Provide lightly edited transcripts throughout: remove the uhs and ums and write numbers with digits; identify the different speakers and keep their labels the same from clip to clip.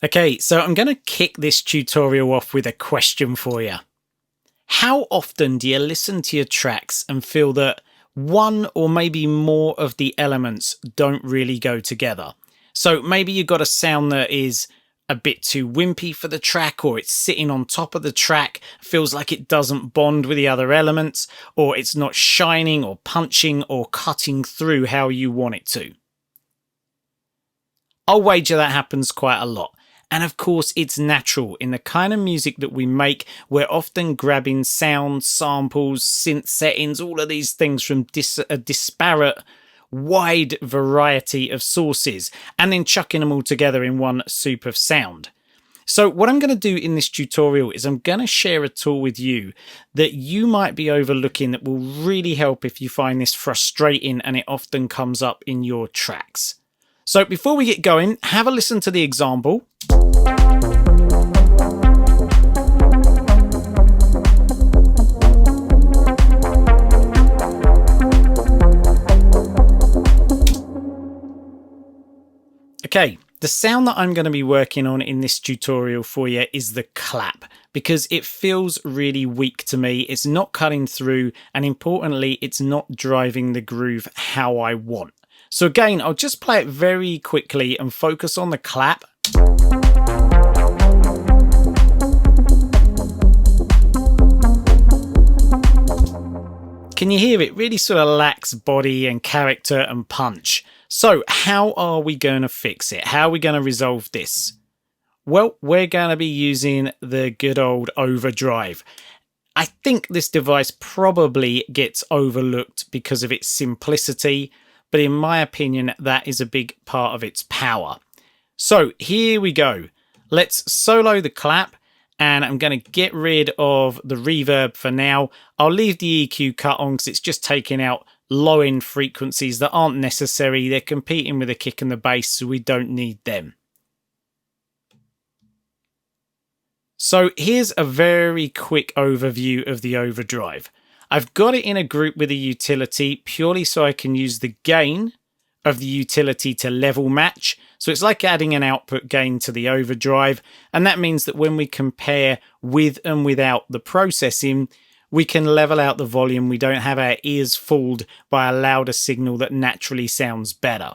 Speaker 1: Okay, so I'm going to kick this tutorial off with a question for you. How often do you listen to your tracks and feel that one or maybe more of the elements don't really go together? So maybe you've got a sound that is a bit too wimpy for the track, or it's sitting on top of the track, feels like it doesn't bond with the other elements, or it's not shining or punching or cutting through how you want it to. I'll wager that happens quite a lot. And of course, it's natural. In the kind of music that we make, we're often grabbing sound, samples, synth settings, all of these things from a disparate, wide variety of sources, and then chucking them all together in one soup of sound. So what I'm going to do in this tutorial is I'm going to share a tool with you that you might be overlooking that will really help if you find this frustrating and it often comes up in your tracks. So before we get going, have a listen to the example. Okay, the sound that I'm going to be working on in this tutorial for you is the clap, because it feels really weak to me. It's not cutting through, and importantly, it's not driving the groove how I want. So again, I'll just play it very quickly and focus on the clap. Can you hear it? Really sort of lacks body and character and punch. So how are we going to fix it? How are we going to resolve this? Well, we're going to be using the good old Overdrive. I think this device probably gets overlooked because of its simplicity, but in my opinion, that is a big part of its power. So here we go. Let's solo the clap, and I'm going to get rid of the reverb for now. I'll leave the EQ cut on because it's just taking out low-end frequencies that aren't necessary. They're competing with the kick and the bass, so we don't need them. So here's a very quick overview of the Overdrive. I've got it in a group with a utility purely so I can use the gain of the utility to level match. So it's like adding an output gain to the Overdrive, and that means that when we compare with and without the processing, we can level out the volume. We don't have our ears fooled by a louder signal that naturally sounds better.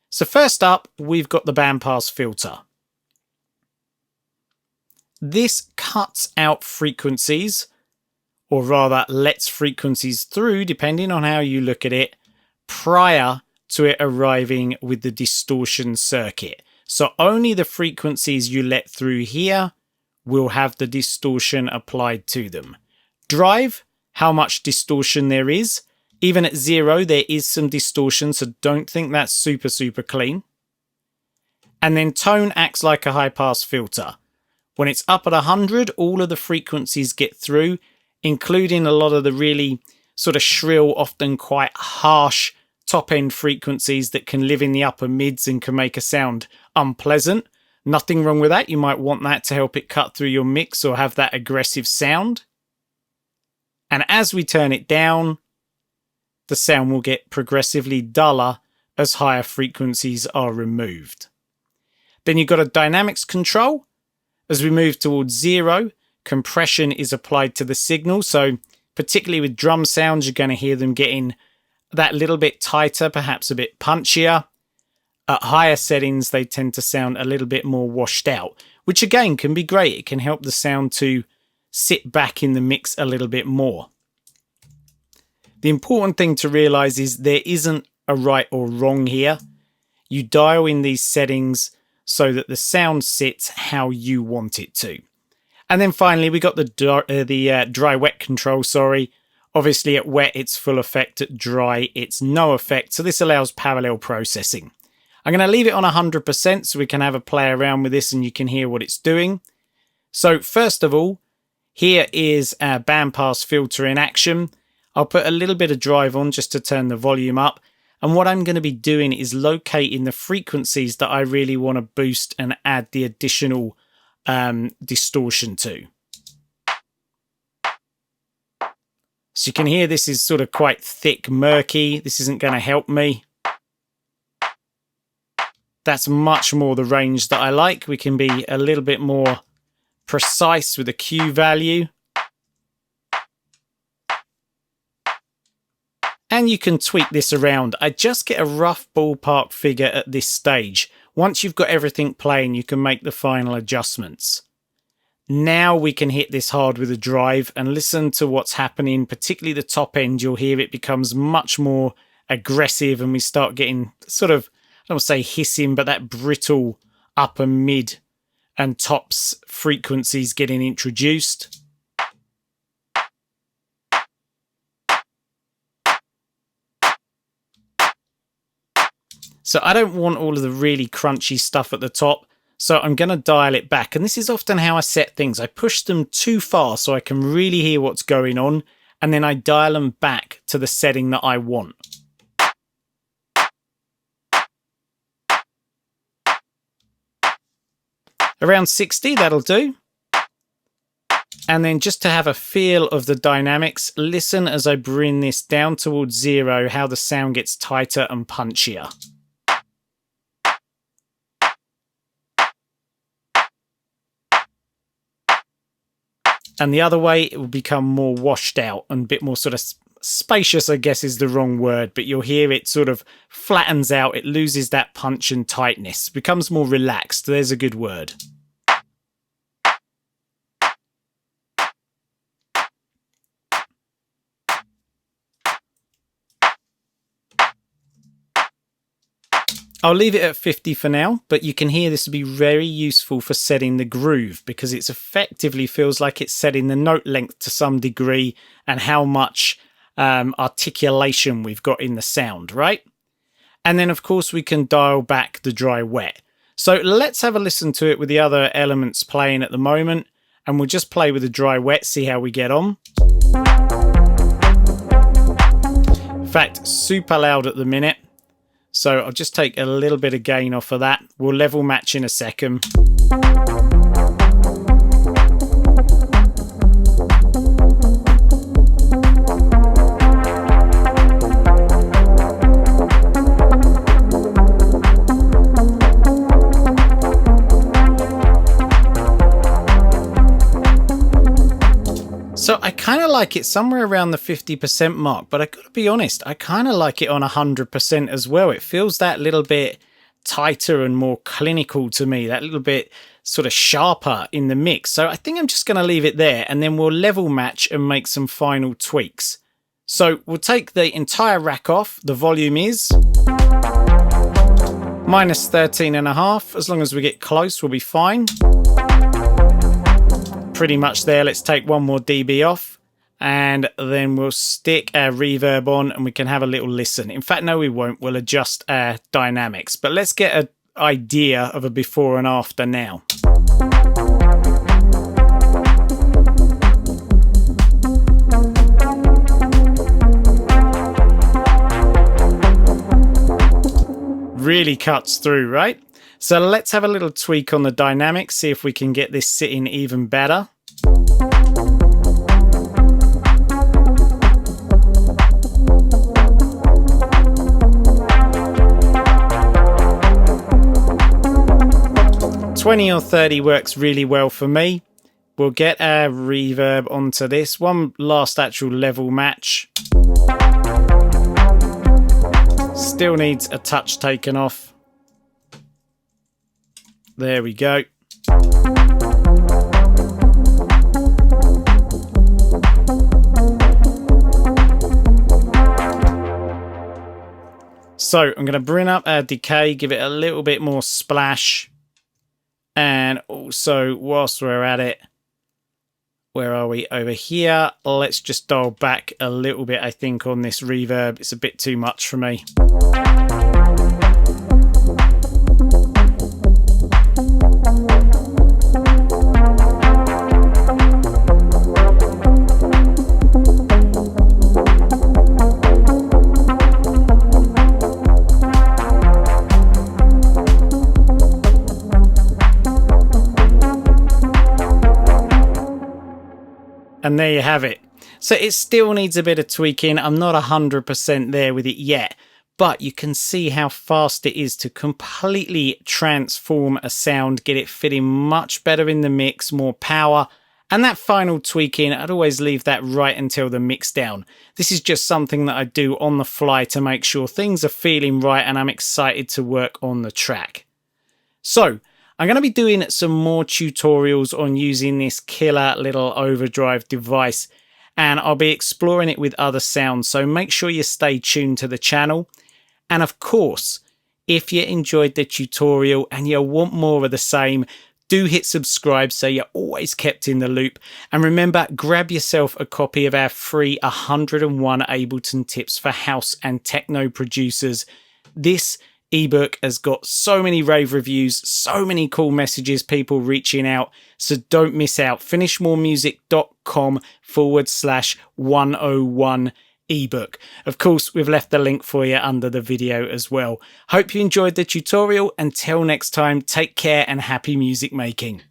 Speaker 1: So first up, we've got the bandpass filter. This cuts out frequencies, or rather lets frequencies through, depending on how you look at it, prior to it arriving with the distortion circuit. So only the frequencies you let through here will have the distortion applied to them. Drive, how much distortion there is. Even at 0, there is some distortion, so don't think that's super clean. And then tone acts like a high-pass filter. When it's up at 100, all of the frequencies get through, including a lot of the really sort of shrill, often quite harsh top-end frequencies that can live in the upper mids and can make a sound unpleasant. Nothing wrong with that. You might want that to help it cut through your mix or have that aggressive sound. And as we turn it down, the sound will get progressively duller as higher frequencies are removed. Then you've got a dynamics control. As we move towards 0, compression is applied to the signal. So particularly with drum sounds, you're going to hear them getting that little bit tighter, perhaps a bit punchier. At higher settings, they tend to sound a little bit more washed out, which again can be great. It can help the sound to sit back in the mix a little bit more. The important thing to realize is there isn't a right or wrong here. You dial in these settings so that the sound sits how you want it to. And then finally, we got the dry-wet control, Obviously at wet, it's full effect. At dry, it's no effect. So this allows parallel processing. I'm going to leave it on 100% so we can have a play around with this and you can hear what it's doing. So first of all, here is our bandpass filter in action. I'll put a little bit of drive on just to turn the volume up. And what I'm going to be doing is locating the frequencies that I really want to boost and add the additional distortion to. So you can hear this is sort of quite thick, murky. This isn't going to help me. That's much more the range that I like. We can be a little bit more precise with the Q value. And you can tweak this around. I just get a rough ballpark figure at this stage. Once you've got everything playing, you can make the final adjustments. Now we can hit this hard with a drive and listen to what's happening, particularly the top end. You'll hear it becomes much more aggressive and we start getting sort of, I don't want to say hissing, but that brittle upper, mid and tops frequencies getting introduced. So I don't want all of the really crunchy stuff at the top, so I'm going to dial it back. And this is often how I set things. I push them too far so I can really hear what's going on, and then I dial them back to the setting that I want. Around 60, that'll do. And then just to have a feel of the dynamics, listen as I bring this down towards 0, how the sound gets tighter and punchier. And the other way, it will become more washed out and a bit more sort of spacious, I guess is the wrong word, but you'll hear it sort of flattens out. It loses that punch and tightness, becomes more relaxed. There's a good word. I'll leave it at 50 for now, but you can hear this will be very useful for setting the groove because it effectively feels like it's setting the note length to some degree and how much articulation we've got in the sound, right? And then, of course, we can dial back the dry wet. So let's have a listen to it with the other elements playing at the moment, and we'll just play with the dry wet, see how we get on. In fact, super loud at the minute. So I'll just take a little bit of gain off of that. We'll level match in a second. So I kind of like it somewhere around the 50% mark, but I gotta be honest, I kind of like it on 100% as well. It feels that little bit tighter and more clinical to me, that little bit sort of sharper in the mix. So I think I'm just gonna leave it there and then we'll level match and make some final tweaks. So we'll take the entire rack off. The volume is -13.5. As long as we get close, we'll be fine. Pretty much there. Let's take 1 more dB off and then we'll stick our reverb on and we can have a little listen. In fact, no, we won't. We'll adjust our dynamics, but let's get an idea of a before and after now. Really cuts through, right? So let's have a little tweak on the dynamics, see if we can get this sitting even better. $20 or $30 works really well for me. We'll get our reverb onto this. One last actual level match. Still needs a touch taken off. There we go. So I'm going to bring up our decay, give it a little bit more splash. And also, whilst we're at it, where are we? Over here. Let's just dial back a little bit, I think, on this reverb. It's a bit too much for me. And there you have it. So it still needs a bit of tweaking. I'm not 100% there with it yet, but you can see how fast it is to completely transform a sound, get it fitting much better in the mix, more power. And that final tweaking, I'd always leave that right until the mix down. This is just something that I do on the fly to make sure things are feeling right and I'm excited to work on the track. So I'm going to be doing some more tutorials on using this killer little Overdrive device, and I'll be exploring it with other sounds, so make sure you stay tuned to the channel. And of course, if you enjoyed the tutorial and you want more of the same, do hit subscribe so you're always kept in the loop. And remember, grab yourself a copy of our free 101 Ableton tips for house and techno producers. This ebook has got so many rave reviews, so many cool messages, people reaching out. So don't miss out. finishmoremusic.com/101 ebook. Of course, we've left the link for you under the video as well. Hope you enjoyed the tutorial. Until next time, take care and happy music making.